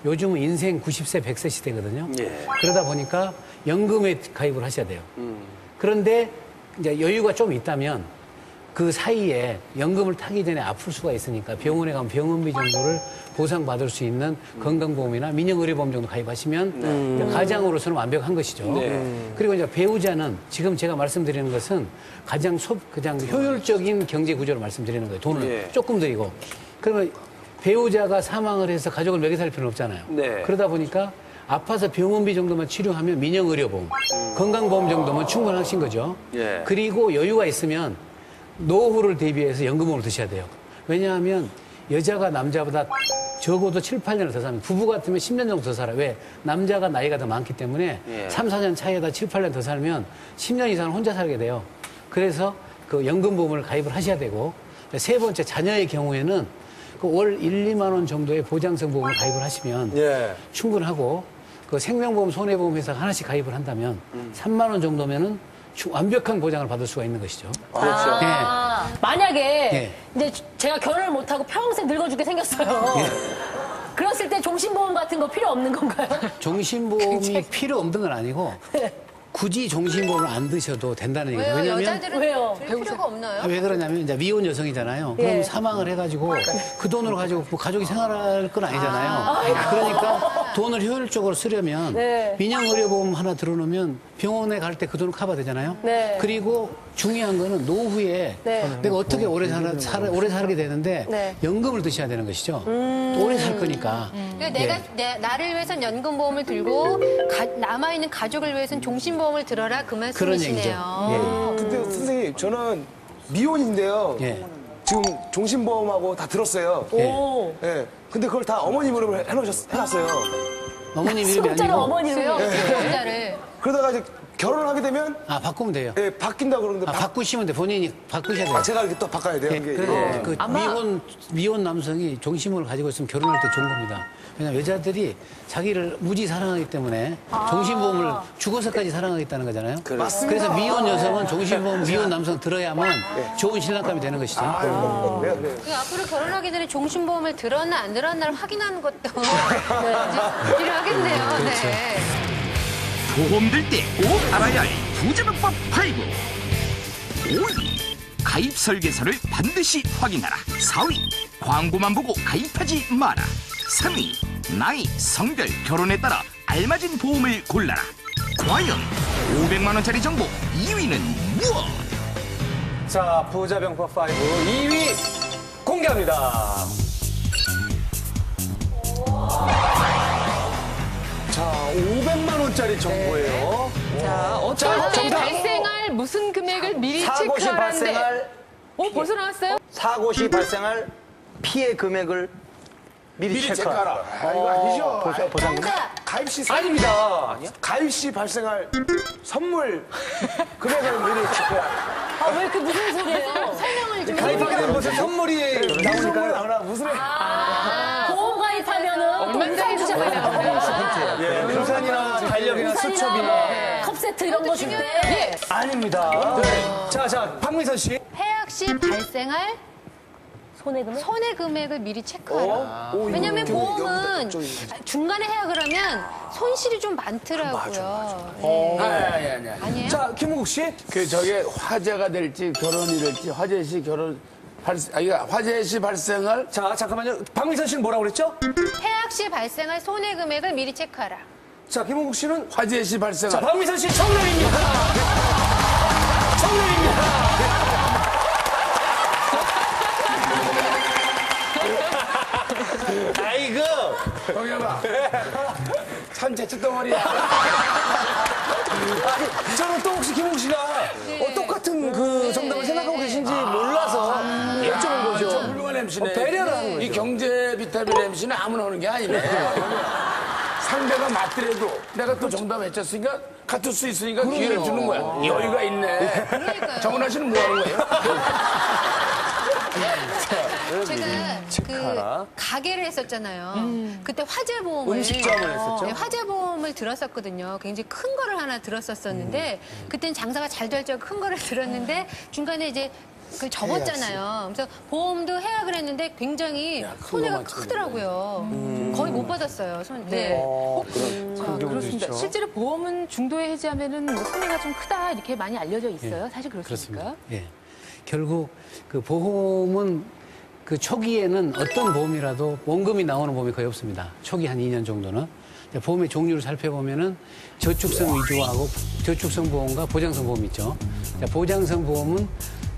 요즘은 인생 90세, 100세 시대거든요. 예. 그러다 보니까 연금에 가입을 하셔야 돼요. 그런데 이제 여유가 좀 있다면 그 사이에 연금을 타기 전에 아플 수가 있으니까 병원에 가면 병원비 정도를 보상받을 수 있는 건강보험이나 민영의료보험 정도 가입하시면 이제 가장으로서는 완벽한 것이죠. 네. 그리고 이제 배우자는 지금 제가 말씀드리는 것은 가장 효율적인 경제 구조로 말씀드리는 거예요. 돈을 예. 조금 들이고. 그러면 배우자가 사망을 해서 가족을 먹여 살 필요는 없잖아요. 네. 그러다 보니까 아파서 병원비 정도만 치료하면 민영의료보험, 건강보험 정도면 충분하신 거죠. 예. 그리고 여유가 있으면 노후를 대비해서 연금을 드셔야 돼요. 왜냐하면 여자가 남자보다 적어도 7, 8년을 더 사면 부부 같으면 10년 정도 더 살아요. 왜? 남자가 나이가 더 많기 때문에 예. 3, 4년 차이에다 7, 8년 더 살면 10년 이상은 혼자 살게 돼요. 그래서 그 연금보험을 가입을 하셔야 되고 세 번째 자녀의 경우에는 그 월 1, 2만 원 정도의 보장성 보험을 가입을 하시면 예. 충분하고 그 생명보험, 손해보험 회사가 하나씩 가입을 한다면 3만 원 정도면은 완벽한 보장을 받을 수가 있는 것이죠. 그렇죠. 만약에 네. 이제 제가 결혼을 못하고 평생 늙어 죽게 생겼어요. 그랬을 때 종신보험 같은 거 필요 없는 건가요? 종신보험이 필요 없는 건 아니고 굳이 종신보험을 안 드셔도 된다는 얘기죠. 왜냐면 여자들은 왜요? 들 필요가 없나요? 왜 그러냐면 이제 미혼 여성이잖아요. 그럼 예. 사망을 해가지고 그 돈으로 가지고 뭐 가족이 생활할 건 아니잖아요. 그러니까 돈을 효율적으로 쓰려면 네. 민영의료보험 하나 들어놓으면 병원에 갈 때 그 돈을 커버되잖아요. 네. 그리고 중요한 거는 노후에 네. 내가 어떻게 오래 살게 되는데 네. 연금을 드셔야 되는 것이죠. 또 오래 살 거니까. 그러니까 내가 나를 위해선 연금보험을 들고 남아있는 가족을 위해선 종신보험을 들어라 그 그런 말씀이시네요. 얘기죠. 근데 선생님 저는 미혼인데요. 예. 지금 종신보험하고 다 들었어요. 오. 예. 근데 그걸 다 어머님 이름으로 해놨어요. 어머님 이름이 수급자는 아니고 어머니로요? 수급자를. 그러다가 이제 결혼을 하게 되면 바꾸면 돼요. 예, 바뀐다 그러는데 바꾸시면 돼. 본인이 바꾸셔야 돼요. 제가 이렇게 또 바꿔야 돼요. 예, 이게. 그래서 그 미혼 남성이 종신보험을 가지고 있으면 결혼할 때 좋은 겁니다. 왜냐하면 여자들이 자기를 무지 사랑하기 때문에 종신보험을 죽어서까지 사랑하겠다는 거잖아요. 맞습니다. 그래서 미혼 여성은 종신보험 미혼 남성 들어야만 좋은 신랑감이 되는 것이죠. 그래요. 그 앞으로 결혼하기 전에 종신보험을 들었나 안 들었나를 확인하는 것도 이제 필요하겠네요. 그렇죠. 네. 보험 들 때 꼭 알아야 할 부자병법 5. 5위 가입 설계서를 반드시 확인하라. 4위 광고만 보고 가입하지 마라. 3위 나이, 성별, 결혼에 따라 알맞은 보험을 골라라. 과연 500만 원짜리 정보 2위는 무엇? 자, 부자병법 5 2위 공개합니다. 자, 500만 원짜리 정보예요. 자, 어떨 때 발생할 무슨 금액을 미리 사고 시 체크하라는데. 발생할 벌써 나왔어요? 사고 시 발생할 피해 금액을 미리 체크하라. 이거 아니죠. 가입 시 아닙니다. 가입 시 발생할 선물 금액을 미리 체크해야. 왜 이렇게 무슨 소리예요? 설명을 좀 가입하게 되면 무슨 선물이 무슨 나오니까요. 나오나 무슨 보험 가입하면은 돈 주잖아요. 예, 유산이나 달력이나 수첩이나. 컵세트 이런 거 줄 때. 아닙니다. 자, 박민선 씨. 해약 시 발생할 손해금액? 손해 금액을 미리 체크하라. 왜냐면 보험은 중간에 해약을 하면 손실이 좀 많더라고요. 네. 아니에요? 자, 김은국 씨. 그 저게 화재가 될지 결혼이 될지 화재 시 화재 시 발생할 자, 잠깐만요. 박민선 씨는 뭐라고 그랬죠? 해약 시 발생할 손해 금액을 미리 체크하라. 자, 김은국 씨는. 화재 시 자, 발생할 박민선 씨 정답입니다. 정답입니다. 아이고. 동엽아 참 재치덩어리야. 아니, 저는 또 혹시 김홍 씨가 똑같은 그 정답을 생각하고 계신지 몰라서 여쭤본 거죠. 저 훌륭한 MC네. 배려를 하는 거죠. 이 경제 비타민 MC는 아무나 하는 게 아니네. 상대가 맞더라도 내가 또 정답 외쳤으니까 같을 수 있으니까 기회를 주는 거야. 여유가 있네. 정은아 씨는 뭐 하는 거예요? 제가 그 가게를 했었잖아요. 그때 화재보험을 음식점을 했었죠? 네, 화재보험을 들었었거든요. 굉장히 큰 거를 하나 들었었는데 그때는 장사가 잘 될 줄 알고 큰 거를 들었는데 중간에 이제 그 접었잖아요. 그래서 보험도 해약을 했는데 굉장히 손해가 크더라고요. 거의 못 받았어요. 네. 자, 그렇습니다. 실제로 보험은 중도에 해지하면은 뭐 손해가 좀 크다 이렇게 많이 알려져 있어요. 사실 그렇습니까? 예. 결국 그 보험은 그 초기에는 어떤 보험이라도 원금이 나오는 보험이 거의 없습니다. 초기 한 2년 정도는. 보험의 종류를 살펴보면은 저축성 위주하고 저축성 보험과 보장성 보험이 있죠. 보장성 보험은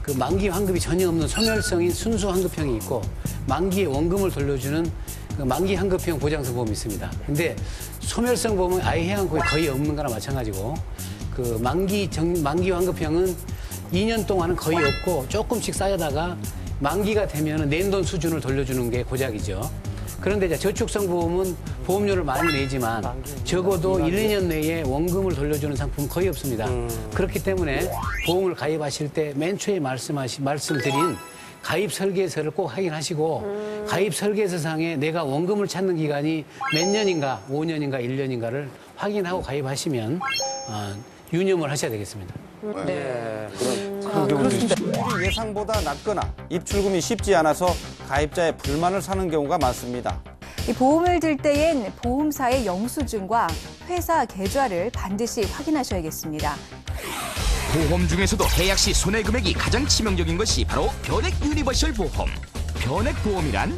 그 만기 환급이 전혀 없는 소멸성인 순수 환급형이 있고 만기에 원금을 돌려주는 그 만기 환급형 보장성 보험이 있습니다. 근데 소멸성 보험은 아예 해양 거의 없는 거나 마찬가지고 그 만기 환급형은 2년 동안은 거의 없고 조금씩 쌓여다가 만기가 되면은 낸 돈 수준을 돌려주는 게 고작이죠. 그런데 이제 저축성 보험은 보험료를 많이 내지만 적어도 1, 2년 내에 원금을 돌려주는 상품은 거의 없습니다. 그렇기 때문에 보험을 가입하실 때 맨 초에 말씀드린 가입 설계서를 꼭 확인하시고 가입 설계서상에 내가 원금을 찾는 기간이 몇 년인가, 5년인가, 1년인가를 확인하고 가입하시면 유념을 하셔야 되겠습니다. 수익률이 예상보다 낮거나 입출금이 쉽지 않아서 가입자의 불만을 사는 경우가 많습니다. 이 보험을 들 때엔 보험사의 영수증과 회사 계좌를 반드시 확인하셔야겠습니다. 보험 중에서도 해약 시 손해 금액이 가장 치명적인 것이 바로 변액 유니버셜 보험. 변액 보험이란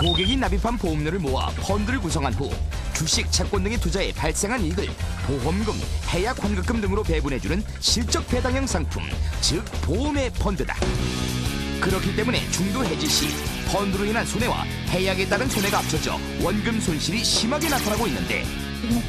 고객이 납입한 보험료를 모아 펀드를 구성한 후 주식, 채권 등의 투자에 발생한 이익을 보험금, 해약 환급금 등으로 배분해주는 실적 배당형 상품, 즉 보험의 펀드다. 그렇기 때문에 중도 해지 시 펀드로 인한 손해와 해약에 따른 손해가 합쳐져 원금 손실이 심하게 나타나고 있는데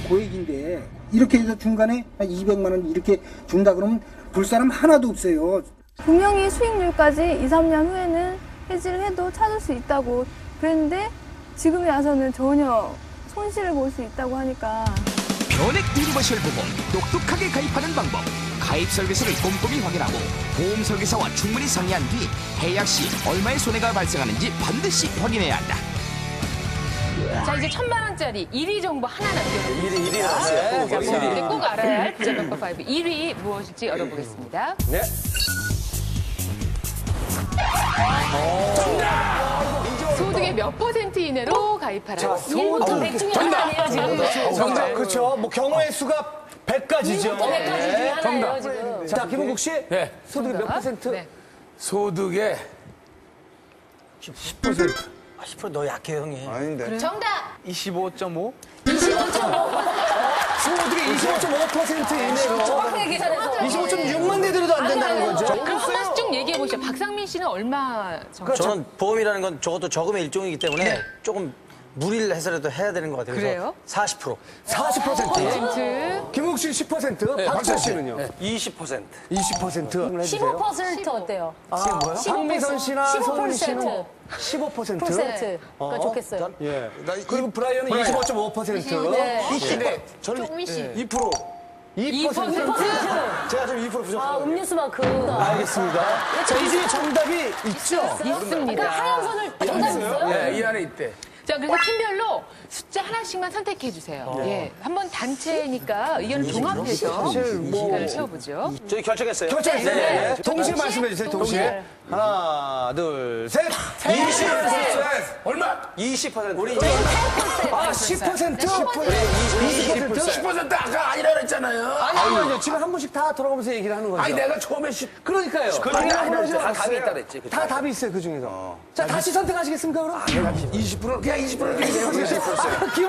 고액인데 이렇게 해서 중간에 한 200만 원 이렇게 준다 그러면 볼 사람 하나도 없어요. 분명히 수익률까지 2, 3년 후에는 해지를 해도 찾을 수 있다고 그랬는데 지금에 와서는 전혀 손실을 볼 수 있다고 하니까. 변액 유니버셜 보험, 똑똑하게 가입하는 방법. 가입 설계서를 꼼꼼히 확인하고 보험 설계사와 충분히 상의한 뒤 해약 시 얼마의 손해가 발생하는지 반드시 확인해야 한다. 자, 이제 1,000만 원짜리 1위 정보 하나 남겨놓습니다. 1위 알았어요. 자, 꼭 알아야 할 부자명법 5 1위 무엇일지 열어보겠습니다. 네. 소득의 몇 퍼센트 이내로 가입하라. 1부터 100 중에 하나네요, 지금. 정답, 그렇죠. 뭐 경우의 수가 100가지죠. 100가지 중에 하나예요, 지금. 자, 김은국 씨. 네. 소득이 몇 퍼센트? 네. 소득의 10%. 10%너 약해, 형이. 아닌데. 정답! 25.5? 소득의 25.5% 이내로. 정확하게 계산해서. 25.6만 내더라도 안 된다는 거죠. 그럼 한 번씩 쭉 얘기해 보시죠. 박상민 씨는 얼마 정도? 저는 보험이라는 건 적어도 저금의 일종이기 때문에 조금 무리를 해서라도 해야 되는 것 같아요. 그래요? 40%. 40%. 김은국 씨 10%. 박철 씨는요? 20%. 20%. 15% 어때요? 황미선 씨나 손은 씨는 15%. %가 좋겠어요. 예. 그리고 브라이언은 25.5%. 네. 근데 저는 조금씩. 2%. 2%. 제가 좀 2% 부족하거든요. 음료수만큼. 알겠습니다. 자, 이 중에 정답이 있죠? 있습니다. 그러니까 하얀 손을 정답 있어요? 네, 이 안에 있대. 자, 그래서 팀별로 숫자 하나씩만 선택해 주세요. 예. 한번 단체니까 의견을 종합해서 시간을 채워보죠. 저희 결정했어요. 결정했어요. 네. 동시에 말씀해 주세요, 동시에. 하나, 둘, 셋. 20%. 얼마? 20%. 우리 아, 10%? 10% 아까 아니라 그랬잖아요. 아니요, 지금 한 분씩 다 돌아가면서 얘기를 하는 거죠. 아니, 내가 처음에 10. 그러니까요. 다 답이 있다 그랬지. 다 답이 있어요, 그 중에서. 자, 다시 선택하시겠습니까, 그럼? 20% 그냥 20% 얘기해요.